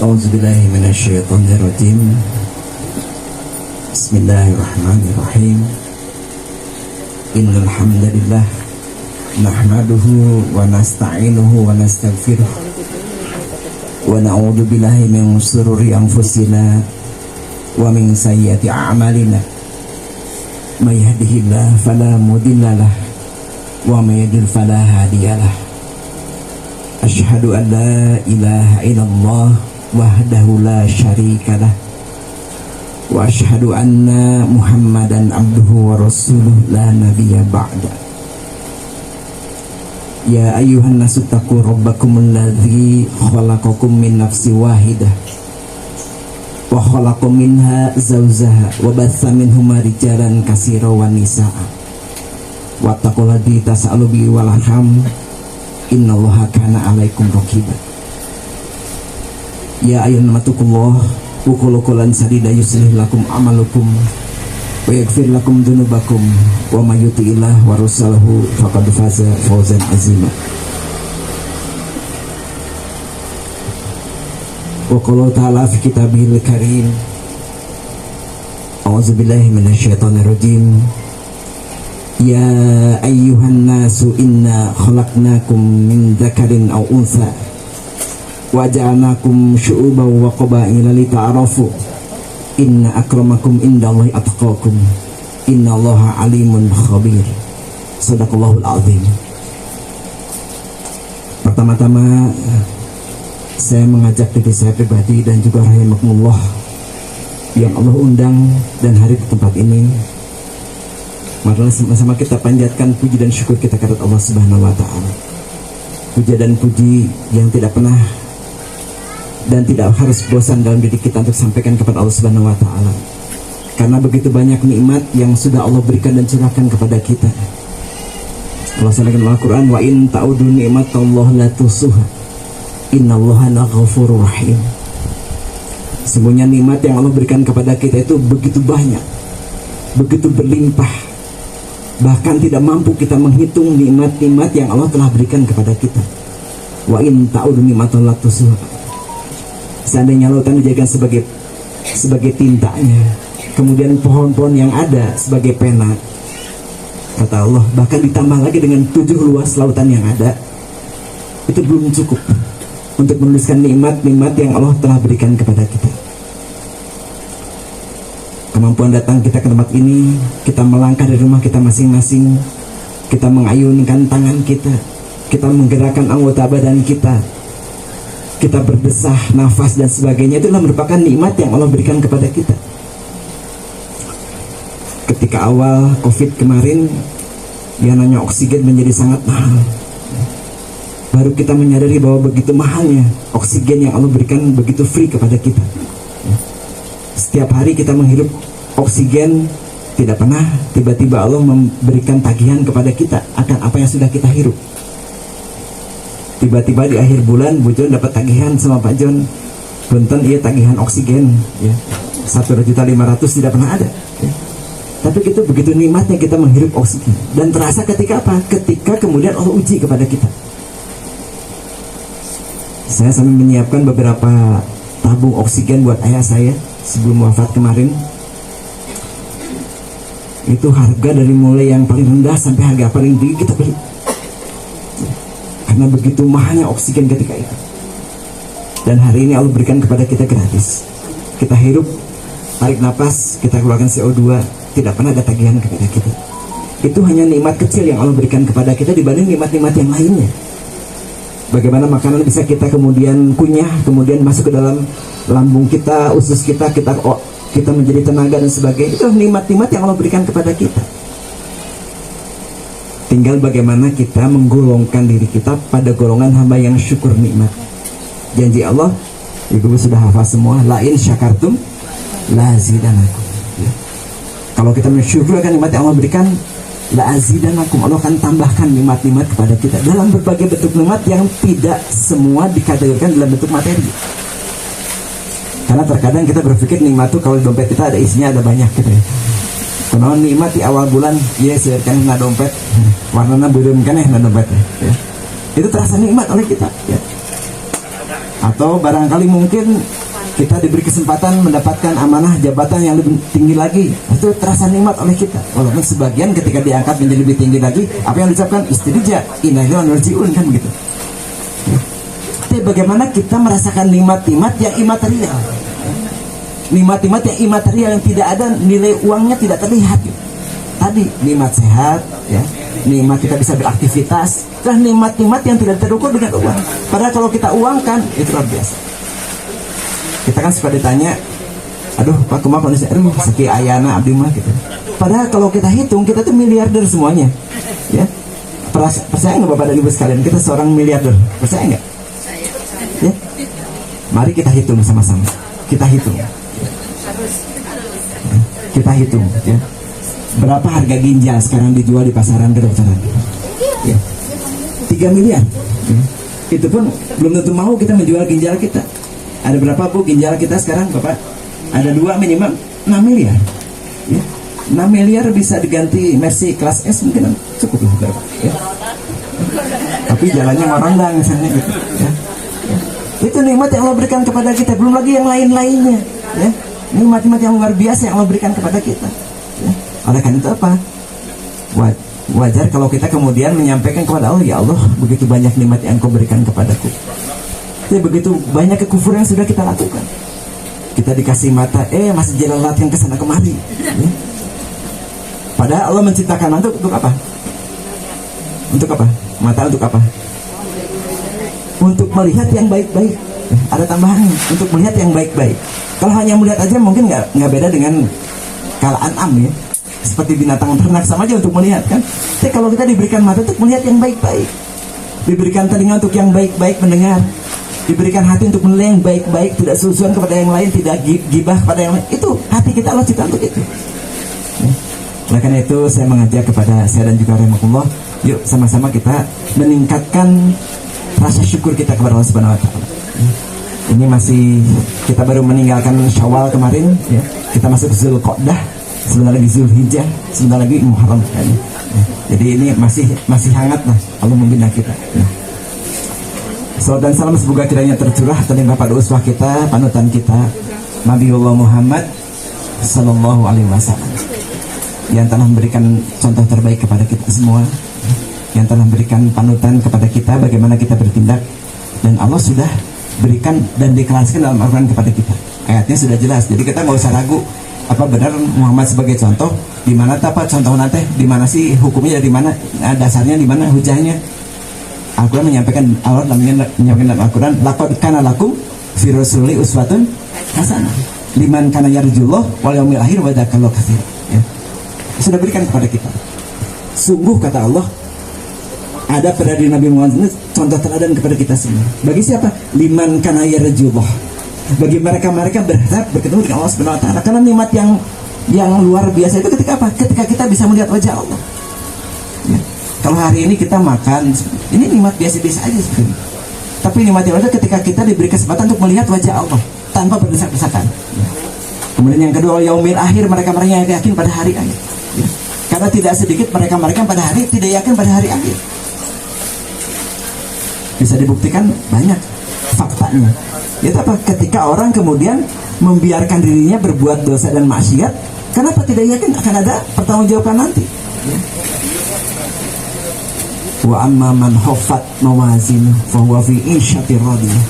A'udzubillahi minasyaitonirrajim. Bismillahirrahmanirrahim. Innal hamdalillah nahmaduhu wa nasta'inuhu wa nastaghfiruh wa na'udzu billahi min shururi anfusina wa min sayyiati a'malina. May yahdihillahu fala mudhillalah wa may yudlil fala hadiyalah. Asyhadu an la ilaha illallah wahdahu la syarikalah wa asyhadu anna Muhammadan abduhu wa rasuluh la nabiyya ba'da. Ya ayyuhan nasu taqu rabbakumul ladzi khalaqakum min nafsin wahidah wa khalaqa minha zawjaha wa batha minhuma rijalan katsiran wa nisaa wattaqullaha tas'alu bihi wal arham innallaha kana 'alaikum raqiba. Ya ayyuhan matukullah wa qulu qawlan sadida yuslih lakum amalukum wa yaghfir lakum dzunubakum wa may yuti'illah wa rasulahu faqad faza fawzan azima. Wa qala ta'ala fi kitabihil karim a'udzu billahi minasyaitonir rajim. Ya ayyuhan nasu inna khalaqnakum min dzakarin aw untha wa ja'alnakum syu'uban wa qabaila lita'arafu inna akramakum indallahi atqakum innallaha alimun khabir. Shadaqallahul azim. Pertama-tama saya mengajak diri saya pribadi dan juga rahimakumullah yang Allah undang dan hadir di tempat ini, marilah sama-sama kita panjatkan puji dan syukur kita kepada Allah Subhanahu wa taala. Puja dan puji yang tidak pernah dan tidak harus bosan dalam diri kita untuk sampaikan kepada Allah Subhanahu wa taala. Karena begitu banyak nikmat yang sudah Allah berikan dan curahkan kepada kita. Allah sampaikan dalam Al-Qur'an, wa in ta'udu ni'matallahi la tuhsuha innallaha laghafurur rahim. Semuanya nikmat yang Allah berikan kepada kita itu begitu banyak, begitu berlimpah. Bahkan tidak mampu kita menghitung nikmat-nikmat yang Allah telah berikan kepada kita. Wa in ta'udu ni'matallahi la tuhsuha. Seandainya lautan dijadikan sebagai tintanya, kemudian pohon-pohon yang ada sebagai pena, kata Allah, bahkan ditambah lagi dengan 7 luas lautan yang ada, itu belum cukup untuk menuliskan nikmat-nikmat yang Allah telah berikan kepada kita. Kemampuan datang kita ke tempat ini, kita melangkah dari rumah kita masing-masing, kita mengayunkan tangan kita menggerakkan anggota badan kita berdesah, nafas dan sebagainya, itulah merupakan nikmat yang Allah berikan kepada kita. Ketika awal COVID kemarin, yang namanya oksigen menjadi sangat mahal. Baru kita menyadari bahwa begitu mahalnya oksigen yang Allah berikan begitu free kepada kita. Setiap hari kita menghirup oksigen, tidak pernah tiba-tiba Allah memberikan tagihan kepada kita akan apa yang sudah kita hirup. Tiba-tiba di akhir bulan Bu Jon dapat tagihan sama Pak Jon, punten iya tagihan oksigen ya, 1.500.000 tidak pernah ada ya. Tapi itu begitu nikmatnya kita menghirup oksigen. Dan terasa ketika apa? Ketika kemudian Allah uji kepada kita. Saya sambil menyiapkan beberapa tabung oksigen buat ayah saya sebelum wafat kemarin. Itu harga dari mulai yang paling rendah sampai harga paling tinggi kita beli, karena begitu mahalnya oksigen ketika itu. Dan hari ini Allah berikan kepada kita gratis. Kita hirup, tarik napas, kita keluarkan CO2, tidak pernah ada tagihan kepada kita. Itu hanya nikmat kecil yang Allah berikan kepada kita dibanding nikmat-nikmat yang lainnya. Bagaimana makanan bisa kita kemudian kunyah, kemudian masuk ke dalam lambung kita, usus kita menjadi tenaga dan sebagainya. Itu nikmat-nikmat yang Allah berikan kepada kita. Tinggal bagaimana kita menggolongkan diri kita pada golongan hamba yang syukur nikmat. Janji Allah, ibu sudah hafal semua, la in syakartum la azidanakum ya. Kalau kita bersyukur akan nikmat yang Allah berikan, la azidanakum, Allah akan tambahkan nikmat-nikmat kepada kita dalam berbagai bentuk nikmat yang tidak semua dikategorikan dalam bentuk materi. Karena terkadang kita berpikir nikmat itu kalau di dompet kita ada isinya, ada banyak gitu ya. Kalau nikmat di awal bulan, ya kan na dompet, warnanya belum kan na dompet ya. Itu terasa nikmat oleh kita ya. Atau barangkali mungkin kita diberi kesempatan mendapatkan amanah jabatan yang lebih tinggi lagi, itu terasa nikmat oleh kita. Walaupun sebagian ketika diangkat menjadi lebih tinggi lagi, apa yang diucapkan istirja, inna lillahi wa inna ilaihi raji'un, kan begitu. Tapi bagaimana kita merasakan nikmat-nikmat yang imaterial, nikmat-nikmat yang imaterial yang tidak ada nilai uangnya, tidak terlihat. Tadi nikmat sehat, ya, nikmat kita bisa beraktivitas, dan nikmat-nikmat yang tidak terukur dengan uang. Padahal kalau kita uangkan itu luar biasa. Kita kan suka ditanya, aduh Pak kumaha kondisi, aduh seki ayana abdi mah gitu. Padahal kalau kita hitung, kita tuh miliarder semuanya, ya. Percaya nggak Bapak dan Ibu sekalian, kita seorang miliarder, percaya nggak? Ya, mari kita hitung sama-sama. Kita hitung, kita hitung, ya. Berapa harga ginjal sekarang dijual di pasaran kedokteran? Ya, 3 miliar. Ya. Itu pun belum tentu mau kita menjual ginjal kita. Ada berapa Bu ginjal kita sekarang Bapak? Ada 2 minimal 6 miliar, ya. 6 miliar bisa diganti Mercy kelas S mungkin cukup lah Bapak, ya. Tapi jalannya ngorondang misalnya gitu, ya. Ya. Itu nikmat yang Allah berikan kepada kita, belum lagi yang lain-lainnya, ya. Nikmat-nikmat yang luar biasa yang Allah berikan kepada kita, ya. Oleh karena itu apa? Wajar kalau kita kemudian menyampaikan kepada Allah, ya Allah begitu banyak nikmat yang Engkau berikan kepadaku, ya, begitu banyak kekufuran yang sudah kita lakukan. Kita dikasih mata, masih jelalatan yang kesana kemari, ya. Padahal Allah menciptakan mata untuk apa? Untuk apa? Mata untuk apa? Untuk melihat yang baik-baik. Ada tambahannya, untuk melihat yang baik-baik. Kalau hanya melihat aja mungkin nggak beda dengan kal an'am, ya. Seperti binatang ternak sama aja untuk melihat, kan. Tapi kalau kita diberikan mata untuk melihat yang baik-baik, diberikan telinga untuk yang baik-baik mendengar, diberikan hati untuk menilai yang baik-baik, tidak susuan kepada yang lain, tidak gibah kepada yang lain. Itu hati kita Allah cipta untuk itu, ya. Oleh karena itu saya mengajak kepada saya dan juga rahimakumullah, yuk sama-sama kita meningkatkan rasa syukur kita kepada Allah Subhanahu wa taala. Ini masih, kita baru meninggalkan Syawal kemarin, ya. Kita masuk Zulqa'dah, sebentar lagi Zulhijjah, sebentar lagi Muharram, ya. Jadi ini masih hangat lah Allah membina kita, ya. Salawat dan salam semoga kiranya tercurah terlimpah pada uswah kita, panutan kita, Nabiullah Muhammad Sallallahu Alaihi Wasallam, yang telah memberikan contoh terbaik kepada kita semua, yang telah memberikan panutan kepada kita bagaimana kita bertindak, dan Allah sudah berikan dan deklarasikan dalam Al-Quran kepada kita. Ayatnya sudah jelas, jadi kita nggak usah ragu apa benar Muhammad sebagai contoh. Di mana apa contoh nanti, di mana sih hukumnya, di mana dasarnya, di mana hujahnya. Al-Quran menyampaikan, Allah menyampaikan dalam Al-Quran, laqad kana lakum fi rasuli uswatun hasanah liman kana yarjullah wal yaumil akhir wa dzakara katsir, ya. Sudah berikan kepada kita. Sungguh kata Allah, ada pada diri Nabi Muhammad contoh teladan kepada kita semua. Bagi siapa? Liman kana yarjullah, bagi mereka berharap bertemu dengan Allah Subhanahu wa taala. Karena nikmat yang luar biasa itu ketika apa? Ketika kita bisa melihat wajah Allah, ya. Kalau hari ini kita makan, ini nikmat biasa-biasa aja sebenarnya. Tapi nikmat yang ada ketika kita diberi kesempatan untuk melihat wajah Allah tanpa berdesak-desakan, ya. Kemudian yang kedua, yaumil akhir, mereka yang yakin pada hari akhir, ya. Karena tidak sedikit mereka pada hari tidak yakin pada hari akhir. Bisa dibuktikan banyak faktanya. Itu apa? Ketika orang kemudian membiarkan dirinya berbuat dosa dan maksiat, kenapa tidak yakin akan ada pertanggungjawaban nanti, ya. Wa amma man khaffat mawazin fa huwa fi 'ishatir radiyah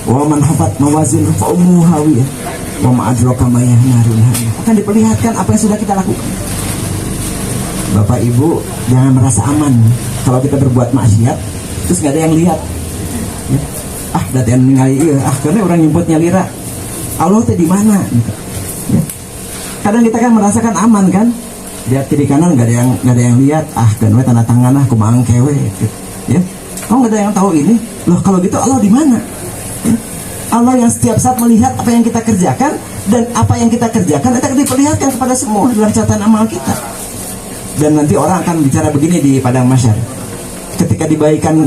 wa man khaffat mawazin fa ummuhu hawiyah wa ma adraka ma narun hamiyah. Akan diperlihatkan apa yang sudah kita lakukan. Bapak Ibu jangan merasa aman kalau kita berbuat maksiat terus nggak ada yang lihat, ya. Dati yang ngali, karena orang nyebutnya lira Allah itu di mana, gitu, ya. Kadang kita kan merasakan aman, kan, lihat kiri kanan nggak ada yang lihat, kan we tanda tangan kumaha kewe, gitu, ya. Nggak ada yang tahu ini loh. Kalau gitu Allah di mana, ya? Allah yang setiap saat melihat apa yang kita kerjakan, dan apa yang kita kerjakan akan diperlihatkan kepada semua dalam catatan amal kita. Dan nanti orang akan bicara begini di padang mahsyar ketika dibagikan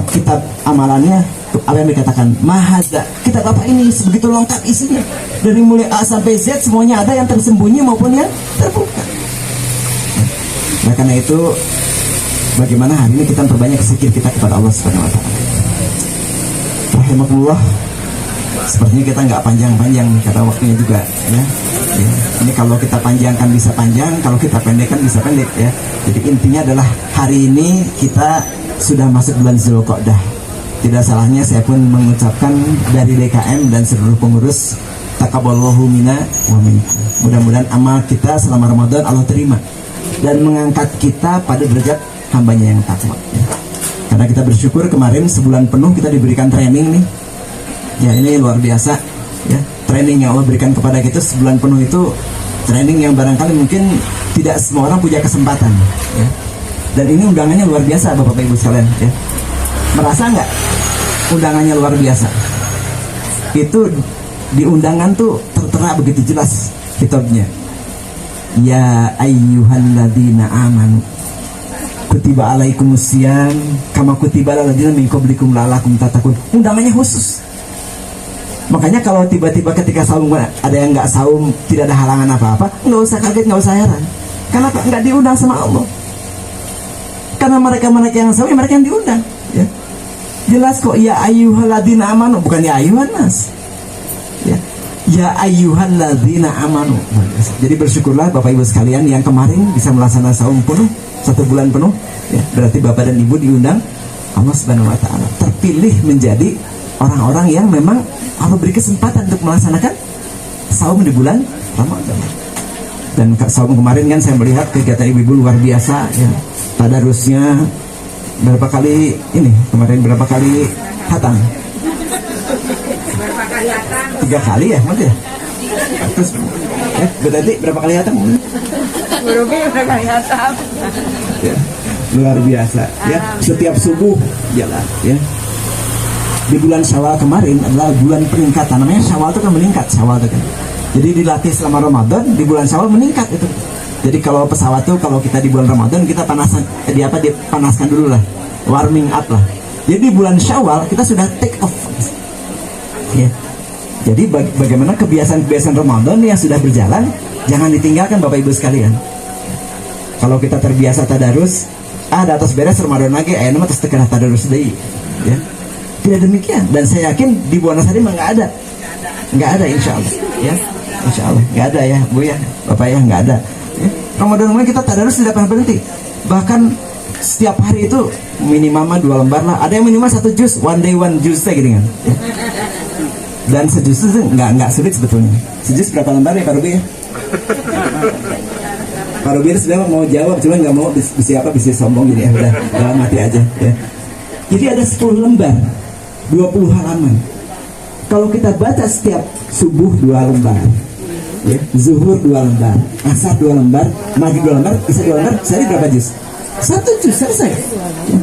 kitab amalannya, apa yang dikatakan mahaza, kitab apa ini sebegitu lengkap isinya, dari mulai A sampai Z semuanya ada, yang tersembunyi maupun yang terbuka. Nah karena itu bagaimana hari ini kita memperbanyak zikir kita kepada Allah Subhanahu wa taala. rahimakumullah, sepertinya kita nggak panjang-panjang karena waktunya juga ya. Ya. Ini kalau kita panjangkan bisa panjang, kalau kita pendekkan bisa pendek ya. Jadi intinya adalah hari ini kita sudah masuk bulan Zulqa'dah. Tidak salahnya saya pun mengucapkan dari DKM dan seluruh pengurus, taqabbalallahu minna wa minkum. Mudah-mudahan amal kita selama Ramadan Allah terima dan mengangkat kita pada derajat hambanya yang takwa ya. Karena kita bersyukur kemarin sebulan penuh kita diberikan training nih ya, ini luar biasa ya, training yang Allah berikan kepada kita sebulan penuh itu training yang barangkali mungkin tidak semua orang punya kesempatan ya. Dan ini undangannya luar biasa Bapak Ibu sekalian ya. Merasa nggak undangannya luar biasa? Itu di undangan tuh tertera begitu jelas kitabnya, ya ayyuhalladzina amanu kutiba alaikumusiyam kama kutiba alal ladzina min qablikum la'allakum tattaqun. Undangannya khusus. Makanya kalau tiba-tiba ketika saum ada yang nggak saum, tidak ada halangan apa-apa, nggak usah kaget, nggak usah heran. Karena nggak diundang sama Allah. Karena mereka yang saum, mereka yang diundang. Ya. Jelas kok, ya ayyuhalladzina amanu, bukan ya ayyuhan nas. Ya ayyuhalladzina amanu. Jadi bersyukurlah Bapak Ibu sekalian yang kemarin bisa melaksanakan saum penuh 1 bulan penuh ya, berarti Bapak dan Ibu diundang Allah Subhanahu wa taala, terpilih menjadi orang-orang yang memang Allah beri kesempatan untuk melaksanakan saum di bulan Ramadan. Dan saum kemarin kan saya melihat kegiatan ibu-ibu luar biasa ya. Tadarusnya berapa kali ini? Kemarin berapa kali hatam? 3 kali ya, mana ya? Terus berarti berapa kali hatam? Berapa kali hatam? Ya, luar biasa ya. Setiap subuh jalan ya. Di bulan Syawal kemarin adalah bulan peningkatan. Namanya Syawal itu kan meningkat, Syawal itu kan. Jadi dilatih selama Ramadan, di bulan Syawal meningkat itu. Jadi kalau pesawat tuh kalau kita di bulan Ramadan kita dipanaskan dulu lah, warming up lah. Jadi di bulan Syawal kita sudah take off. Ya. Jadi bagaimana kebiasaan-kebiasaan Ramadan yang sudah berjalan jangan ditinggalkan Bapak Ibu sekalian. Kalau kita terbiasa tadarus, ada atas beres Ramadan lagi, nama atas tekan tadarus deh. Ya. Tidak demikian, dan saya yakin di Buana Sari nggak ada insya Allah ya, insya Allah nggak ada ya Bu ya, Bapak ya, nggak ada ya. Ramadan kemarin kita tadarus tidak pernah berhenti, bahkan setiap hari itu minimal 2 lembar lah, ada yang minimal 1 juz, one day 1 juz gitu kan ya. Dan sejuz itu nggak sulit sebetulnya. Sejuz berapa lembar ya Pak Rubi ya? Pak Rubi sudah mau jawab, cuma nggak mau bisa sombong gini ya, udah dalam hati aja ya. Jadi ada 10 lembar, 20 halaman. Kalau kita baca setiap subuh 2 lembar ya, zuhur 2 lembar, asar 2 lembar, maghrib 2 lembar, isya 2 lembar, sehari berapa juz? 1 juz selesai ya.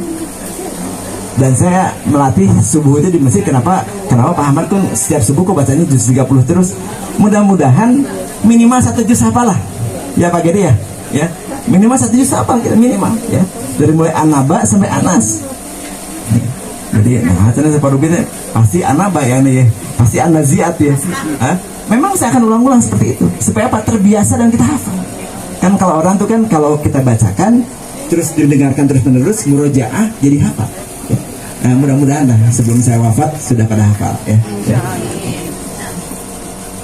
Dan saya melatih subuh itu di masjid. Kenapa Pak Ahmad pun setiap subuh kok bacanya juz 30 terus. Mudah-mudahan minimal 1 juz hafalah ya Pak Gede ya, ya minimal 1 juz hafal kita minimal ya, dari mulai An-Naba sampai Anas. Jadi hasilnya Pak Rubi pasti An-Naba ya nih ya, pasti An-Naziat ya. Memang saya akan ulang-ulang seperti itu supaya apa, terbiasa dan kita hafal. Kan kalau orang tuh kan kalau kita bacakan terus didengarkan terus-menerus, murojaah jadi hafal. Nah, mudah-mudahan lah sebelum saya wafat sudah pada hafal ya.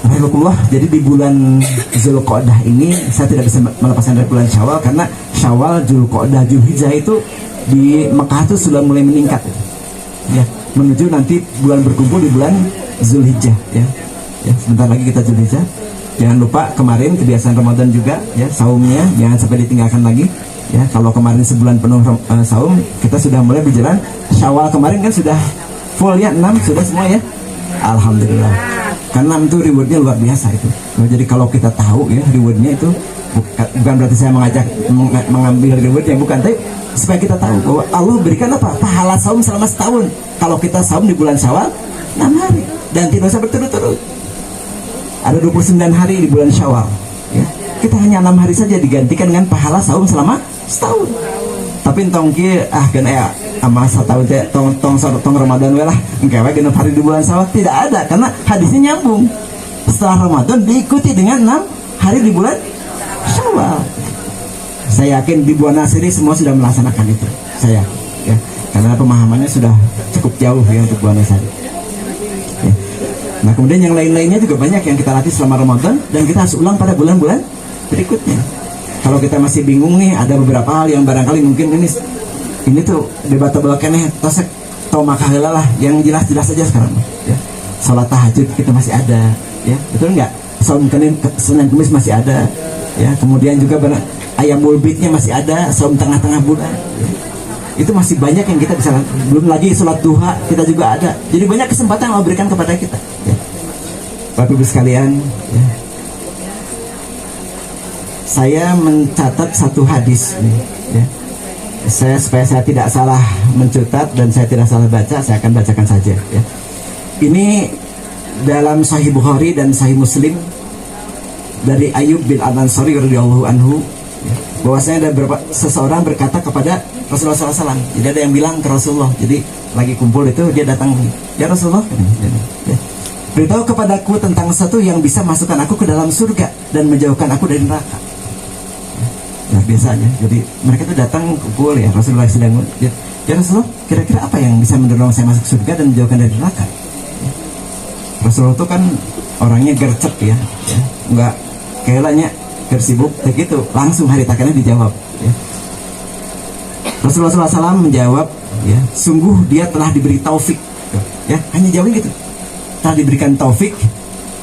Alhamdulillah. Jadi di bulan Zulqa'dah ini saya tidak bisa melepaskan dari bulan Syawal, karena Syawal, Zulqa'dah, Zulhijjah itu di Mekah itu sudah mulai meningkat ya, menuju nanti bulan berkumpul di bulan Zulhijjah ya. Ya, sebentar lagi kita Zulhijjah. Jangan lupa kemarin kebiasaan Ramadan juga ya, saumnya jangan sampai ditinggalkan lagi. Ya, kalau kemarin sebulan penuh saum, kita sudah mulai berjalan. Syawal kemarin kan sudah full ya, 6 sudah semua ya. Alhamdulillah. Karena itu rewardnya luar biasa itu. Jadi kalau kita tahu ya rewardnya itu bukan berarti saya mengambil rewardnya, bukan, tapi supaya kita tahu bahwa Allah berikan apa? Pahala saum selama setahun. Kalau kita saum di bulan Syawal 6 hari dan tidak usah berturut-turut. Ada 29 hari di bulan Syawal. Ya. Kita hanya 6 hari saja digantikan dengan pahala saum selama setahun. Tapi tongki kan ya amal setahun teh tong Ramadan we lah engke we genep hari di bulan Syawal, tidak ada, karena hadisnya nyambung. Setelah Ramadan diikuti dengan 6 hari di bulan Syawal. Saya yakin di Buana Siri semua sudah melaksanakan itu. Saya ya, karena pemahamannya sudah cukup jauh ya untuk Buana Siri. Nah kemudian yang lain-lainnya juga banyak yang kita latih selama Ramadan dan kita harus ulang pada bulan-bulan berikutnya. Kalau kita masih bingung nih, ada beberapa hal yang barangkali mungkin ini tuh debatable keneh tosek tau maka heula lah, yang jelas-jelas aja sekarang ya. Salat tahajud kita masih ada ya, betul nggak? Saum Senin Kamis masih ada ya, kemudian juga ayam bulbitnya masih ada, saum tengah-tengah bulan ya. Itu masih banyak yang kita bisa, belum lagi sholat duha kita juga ada. Jadi banyak kesempatan yang Allah berikan kepada kita ya. Bapak Ibu sekalian ya. Saya mencatat satu hadis nih, ya. Supaya saya tidak salah mencatat dan saya tidak salah baca, saya akan bacakan saja ya. Ini dalam Sahih Bukhari dan Sahih Muslim dari Ayyub bin Al-Ansari radhiyallahu anhu ya, bahwasanya ada seseorang berkata kepada Rasulullah SAW. Jadi ada yang bilang ke Rasulullah, jadi lagi kumpul itu dia datang, ya Rasulullah ya, beritahu kepadaku tentang sesuatu yang bisa masukkan aku ke dalam surga dan menjauhkan aku dari neraka. Nah biasanya, jadi mereka itu datang kumpul ya Rasulullah sedang ya Rasulullah, kira-kira apa yang bisa mendorong saya masuk surga dan menjauhkan dari neraka? Ya. Rasulullah itu kan orangnya gercep ya, nggak kayaknya tersibuk begitu, langsung hari takkannya dijawab. Ya. Rasulullah SAW menjawab, ya sungguh dia telah diberi taufik, ya hanya jawabnya gitu, telah diberikan taufik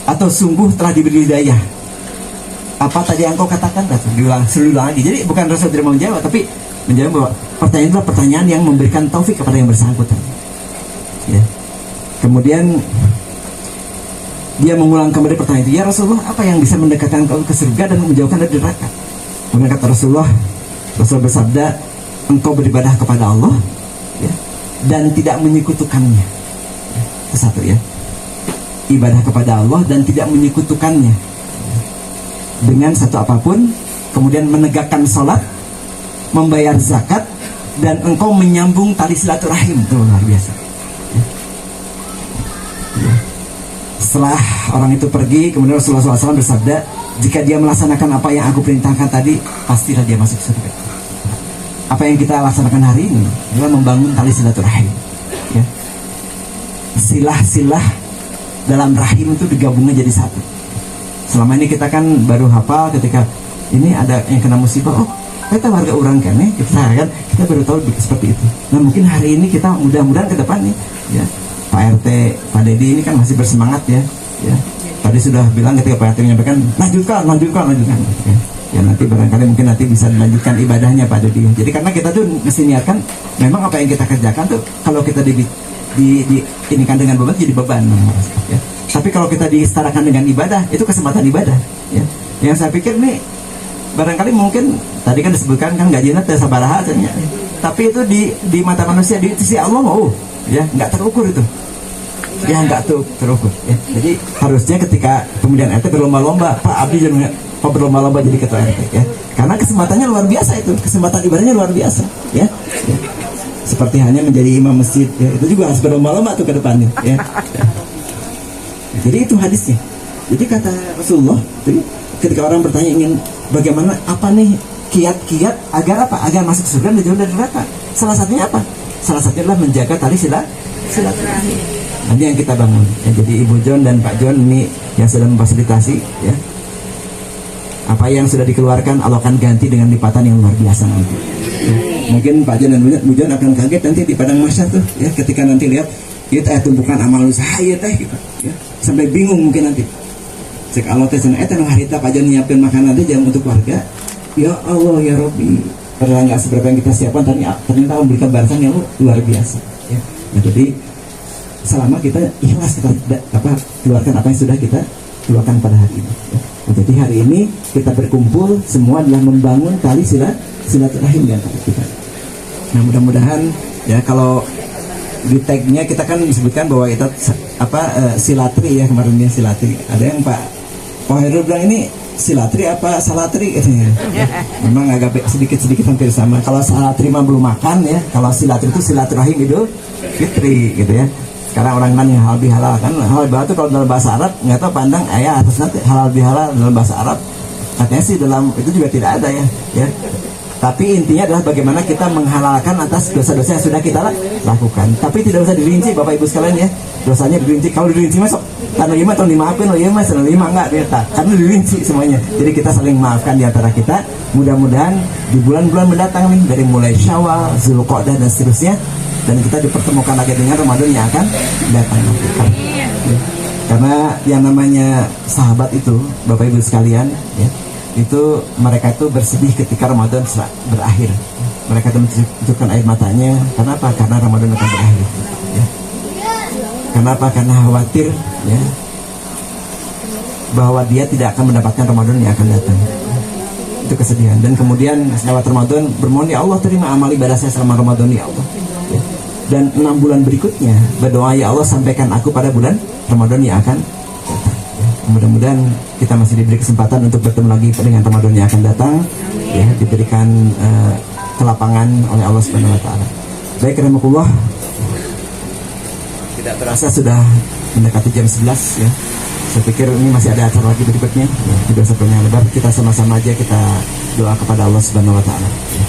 atau sungguh telah diberi hidayah. Apa tadi yang kau katakan? Diulang lagi. Jadi bukan Rasul tidak mau menjawab, tapi menjawab bahwa pertanyaan itu pertanyaan yang memberikan taufik kepada yang bersangkutan. Ya. Kemudian dia mengulang kembali pertanyaan itu, ya Rasulullah, apa yang bisa mendekatkan kau ke surga dan menjauhkan dari neraka? Kemudian kata Rasulullah bersabda, engkau beribadah kepada Allah ya, dan tidak menyekutukannya. Ya, itu satu ya. Ibadah kepada Allah dan tidak menyekutukannya dengan satu apapun, kemudian menegakkan sholat, membayar zakat, dan engkau menyambung tali silaturahim. Itu luar biasa ya. Ya. Setelah orang itu pergi, kemudian Rasulullah SAW bersabda, jika dia melaksanakan apa yang aku perintahkan tadi, pastilah dia masuk surga. Apa yang kita laksanakan hari ini adalah membangun tali silaturahim ya. Silah-silah dalam rahim itu digabungnya jadi satu. Selama ini kita kan baru hafal ketika ini ada yang kena musibah, oh kita warga orang kan ya, kita baru tahu seperti itu. Nah mungkin hari ini kita mudah-mudahan ke depan nih ya, Pak RT, Pak Dedi ini kan masih bersemangat ya. Tadi sudah bilang ketika Pak RT menyampaikan lanjutkan ya. Ya nanti barangkali mungkin nanti bisa dilanjutkan ibadahnya Pak Dedi. Jadi karena kita tuh mesti niatkan, memang apa yang kita kerjakan tuh kalau kita ini kan dengan beban jadi beban ya. Tapi kalau kita disetarakan dengan ibadah, itu kesempatan ibadah ya. Yang saya pikir nih barangkali mungkin tadi kan disebutkan kan gajinya sabaraha ya. Tapi itu di mata manusia, di sisi Allah mau ya nggak terukur itu. Ya nggak terukur ya. Jadi harusnya ketika kemudian RT berlomba-lomba, Pak Abdi jangan Pak berlomba-lomba jadi ketua RT ya. Karena kesempatannya luar biasa itu, kesempatan ibadahnya luar biasa ya. Seperti hanya menjadi imam masjid ya, itu juga harus berlomba-lomba tuh ke depannya ya. Jadi itu hadisnya. Jadi kata Rasulullah, ketika orang bertanya ingin bagaimana apa nih kiat-kiat agar apa? Agar masuk surga dan jauh dari neraka. Salah satunya apa? Salah satunya adalah menjaga tali silaturahim. Nanti yang kita bangun. Ya, jadi Ibu John dan Pak John ini yang sudah memfasilitasi ya. Apa yang sudah dikeluarkan Allah akan ganti dengan lipatan yang luar biasa nanti. Ya. Mungkin Pak John dan Bu John akan kaget nanti di padang mahsyar tuh ya, ketika nanti lihat itu tumpukan amal usaha ya teh gitu ya. Sampai bingung mungkin nanti. Cek Allah teh cenah eta nu harita Pak John nyiapkeun makanan teh jam untuk warga. Ya Allah ya Rabbi. Padahal enggak seberapa yang kita siapkan ternyata memberikan balasan yang luar biasa ya. Nah, jadi selama kita ikhlas kita keluarkan apa yang sudah kita keluarkan pada hari ini ya. Nah, jadi hari ini kita berkumpul semua adalah membangun tali silaturahim di antara kita. Nah mudah-mudahan ya, kalau di tagnya kita kan disebutkan bahwa itu silatri ya, kemarin ya silatri. Ada yang Pak Heru bilang ini silatri apa salatri katanya. Memang agak sedikit hampir sama. Kalau salatri mah belum makan ya, kalau silatri itu silaturahim Idul Fitri gitu ya. Sekarang orang kan yang halal bihalal kan, halal bihalal itu kalau dalam bahasa Arab nggak tahu pandang atas nanti halal bihalal dalam bahasa Arab katanya sih dalam itu juga tidak ada ya. Tapi intinya adalah bagaimana kita menghalalkan atas dosa-dosa yang sudah kita lakukan. Tapi tidak usah dirinci Bapak Ibu sekalian ya. Dosanya dirinci. Kalau dirinci masuk tanah lima atau dimaafin, oh iya mas, tanah lima enggak ternyata. Karena dirinci semuanya. Jadi kita saling maafkan di antara kita. Mudah-mudahan di bulan-bulan mendatang nih, dari mulai Syawal, Zulqa'dah dan seterusnya, dan kita dipertemukan lagi dengan Ramadan yang akan datang. Karena yang namanya sahabat itu, Bapak Ibu sekalian, ya, itu mereka itu bersedih ketika Ramadan berakhir. Mereka itu mencucurkan air matanya. Kenapa? Karena Ramadan akan berakhir. Ya. Kenapa? Karena khawatir, ya, bahwa dia tidak akan mendapatkan Ramadan yang akan datang. Itu kesedihan. Dan kemudian lewat Ramadan bermohon, ya Allah terima amal ibadah saya selama Ramadan ya Allah. Ya. Dan 6 bulan berikutnya berdoa, ya Allah sampaikan aku pada bulan Ramadan yang akan datang. Ya. Mudah-mudahan kita masih diberi kesempatan untuk bertemu lagi dengan Ramadan yang akan datang. Ya, diberikan kelapangan oleh Allah Subhanahu Wa Taala. Baik, rahimakumullah. Tidak terasa sudah mendekati jam 11 ya. Saya pikir ini masih ada acara lagi berikutnya. Ya, tidak usah panjang lebar. Kita sama-sama aja kita doa kepada Allah Subhanahu Wa Taala. Ya.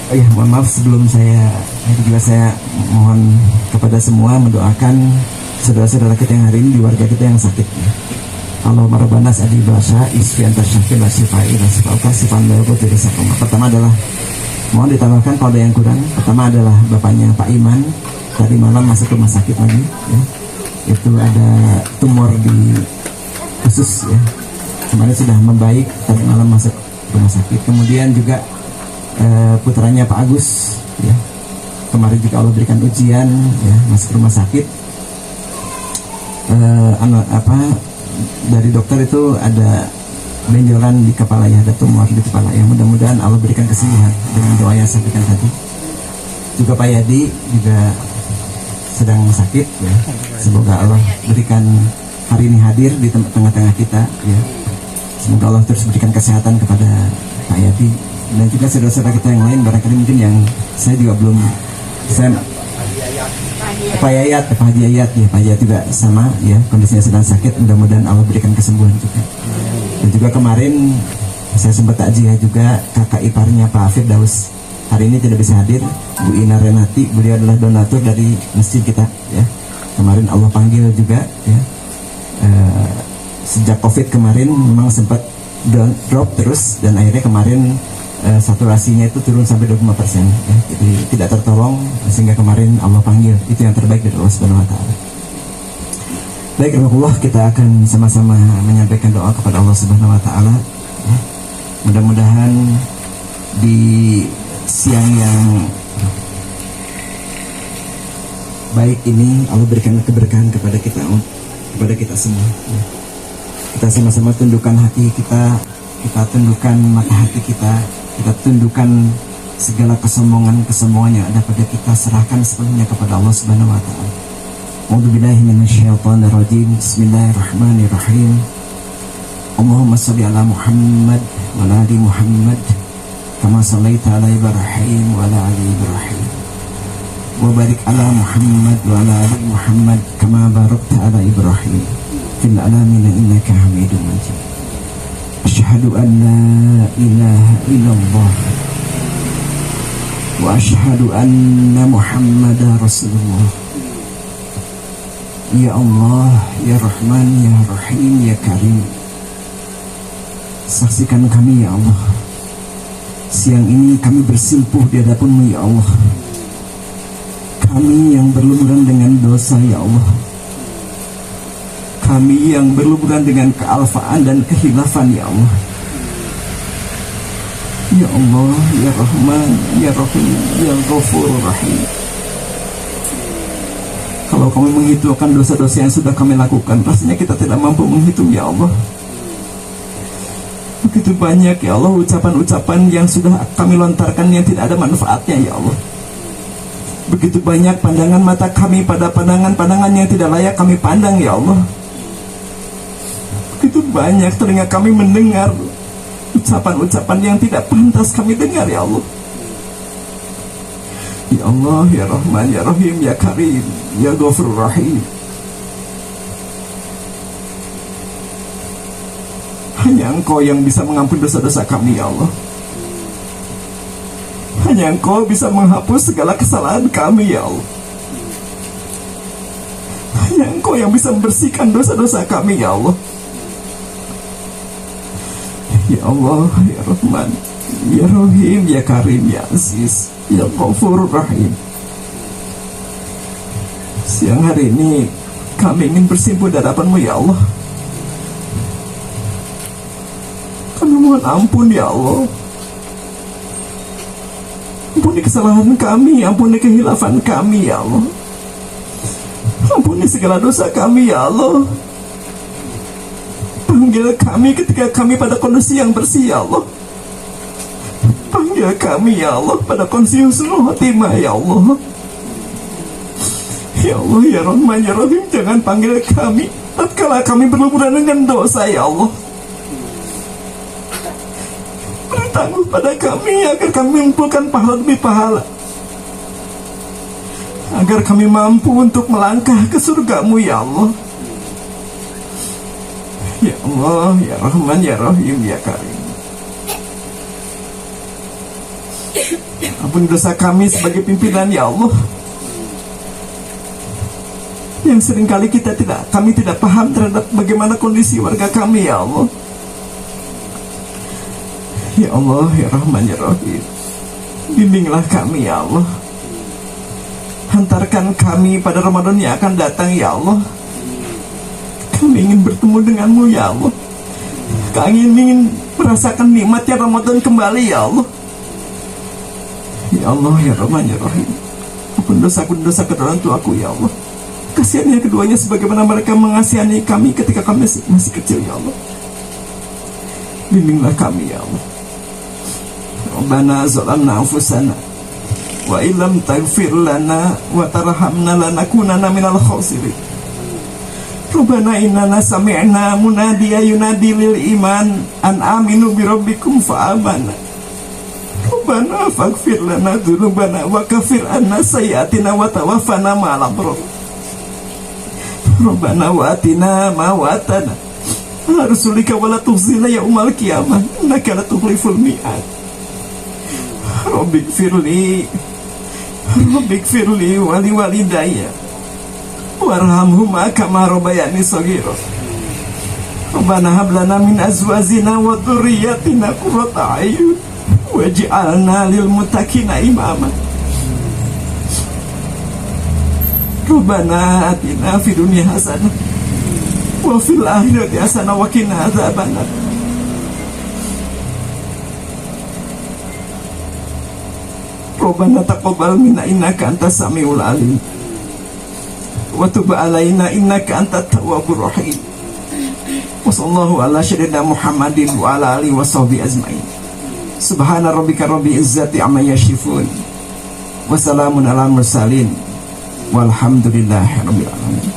Oh ya, mohon maaf sebelum saya mohon kepada semua mendoakan saudara-saudara kita yang hari ini, di warga kita yang sakit. Ya. Allahumma rabbana adi basya isfianta syafil syifai dan syifauka sifan baru tidak sakoma. Pertama adalah mohon ditambahkan kalau ada yang kurang. Pertama adalah bapaknya Pak Iman tadi malam masuk rumah sakit lagi. Ya. Itu ada tumor di usus ya. Kemarin sudah membaik, tadi malam masuk rumah sakit. Kemudian juga putranya Pak Agus ya, kemarin juga Allah berikan ujian ya, masuk rumah sakit. Dari dokter itu ada benjolan di kepala ya, ada tumor di kepala ya. Mudah-mudahan Allah berikan kesembuhan dengan doa yang saya berikan tadi. Juga Pak Yadi juga sedang sakit ya. Semoga Allah berikan hari ini hadir di tengah-tengah kita ya. Semoga Allah terus berikan kesehatan kepada Pak Yadi dan juga saudara-saudara kita yang lain, barangkali mungkin yang saya juga belum, saya Pak Haji Yayat ya, Pak Yayat juga sama ya, kondisinya sedang sakit. Mudah-mudahan Allah berikan kesembuhan juga. Dan juga kemarin saya sempat takziah juga kakak iparnya Pak Firdaus, hari ini tidak bisa hadir, Bu Ina Renati. Beliau adalah donatur dari masjid kita ya. Kemarin Allah panggil juga ya. Sejak COVID kemarin memang sempat drop terus, dan akhirnya kemarin saturasinya itu turun sampai 25% ya. Jadi tidak tertolong, sehingga kemarin Allah panggil. Itu yang terbaik dari Allah Subhanahu Wa Taala. Baik, Allah, kita akan sama-sama menyampaikan doa kepada Allah Subhanahu Wa Taala ya. Mudah-mudahan di siang yang baik ini Allah berikan keberkahan kepada kita semua ya. Kita sama-sama tundukkan hati kita tundukkan mata hati kita tundukkan segala kesombongan yang ada pada kita, serahkan sepenuhnya kepada Allah Subhanahu Wa Taala. A'udzubillahi minasyaitonirrajim. Bismillahirrahmanirrahim. Allahumma shalli ala Muhammad wa ala ali Muhammad kama shallaita ala Ibrahim wa ala ali Ibrahim. Wa barik ala Muhammad wa ala ali Muhammad kama barakta ala Ibrahim fil alamin innaka Hamidum Majid. Asyhadu an la ilaha illallah wa asyhadu anna Muhammadar Rasulullah. Ya Allah, ya Rahman, ya Rahim, ya Karim, saksikan kami ya Allah. Siang ini kami bersimpuh di hadapan-Mu ya Allah. Kami yang berlumuran dengan dosa ya Allah. Kami yang berlumuran dengan kealfaan dan kehilafan ya Allah. Ya Allah, ya Rahman, ya Rahim, ya Ghafur Rahim. Kalau kami menghitungkan dosa-dosa yang sudah kami lakukan, rasanya kita tidak mampu menghitung ya Allah. Begitu banyak ya Allah ucapan-ucapan yang sudah kami lontarkan yang tidak ada manfaatnya ya Allah. Begitu banyak pandangan mata kami pada pandangan-pandangan yang tidak layak kami pandang ya Allah. Begitu banyak telinga kami mendengar ucapan-ucapan yang tidak pantas kami dengar ya Allah. Ya Allah, ya Rahman, ya Rahim, ya Karim, ya Ghafur Rahim. Hanya Engkau yang bisa mengampuni dosa-dosa kami ya Allah. Hanya Engkau bisa menghapus segala kesalahan kami, ya Allah. Hanya Engkau yang bisa membersihkan dosa-dosa kami, ya Allah. Ya Allah, ya Rahman, ya Rahim, ya Karim, ya Aziz, ya Ghafurur Rahim. Siang hari ini kami ingin bersimpuh di hadapan-Mu, ya Allah. Kami mohon ampun, ya Allah. Ampuni kesalahan kami, ampuni kehilafan kami, ya Allah. Ampuni segala dosa kami, ya Allah. Panggil kami ketika kami pada kondisi yang bersih, ya Allah. Panggil kami, ya Allah, pada kondisi husnul khotimah, ya Allah. Ya Allah, ya Rahman, ya Rahim, jangan panggil kami tatkala kami berlumuran dengan dosa, ya Allah. Beri tangguh pada kami agar kami mengumpulkan pahala demi pahala, agar kami mampu untuk melangkah ke surga-Mu, ya Allah. Ya Allah, ya Rahman, ya Rahim, ya Karim. Ampuni dosa kami sebagai pimpinan, ya Allah, yang seringkali kami tidak paham terhadap bagaimana kondisi warga kami, ya Allah. Ya Allah, ya Rahman, ya Rahim, bimbinglah kami, ya Allah. Hantarkan kami pada Ramadan yang akan datang, ya Allah. Kami ingin bertemu dengan-Mu, ya Allah. Kami ingin merasakan nikmatnya Ramadan kembali, ya Allah. Ya Allah, ya Rahman, ya Rahim, ampun dosa kedua orang tuaku, ya Allah. Kasihani keduanya sebagaimana mereka mengasihani kami ketika kami masih kecil, ya Allah. Bimbinglah kami, ya Allah. Rabbana zalamna anfusana wa illam taghfir lana wa tarhamna lanakunanna minal khasirin. Rabbana innana sami'na munadiya yunadi lil iman an aminu bi rabbikum fa amanna. Rabbana faghfir lana dzunubana wa kaffir anna sayyi'atina wa tawaffana ma'al abrar. Rabbana wa atina ma wa'atana rusulika wa la tukhzina yaumal qiyamah innaka la tukhliful mi'ad. Rabbighfirli wa li walidayya warhamhuma kama rabbayani shaghira. Rabbana hab lana min azwajina wa dhurriyyatina qurrata a'yun waj'alna lil muttaqina imama. Rabbana atina fid dunya hasanah wa fil akhirati hasanah wa qina adzabannar. Rabbana taqabbal minna innaka antas samiul alim wa tub alaina innaka antat tawwabur rahim. Wa sallallahu ala sayyidina Muhammadin wa ala alihi washabihi ajmain. Subhana rabbika rabbil izzati amma yasifun wa salamun alal mursalin walhamdulillahi rabbil alamin.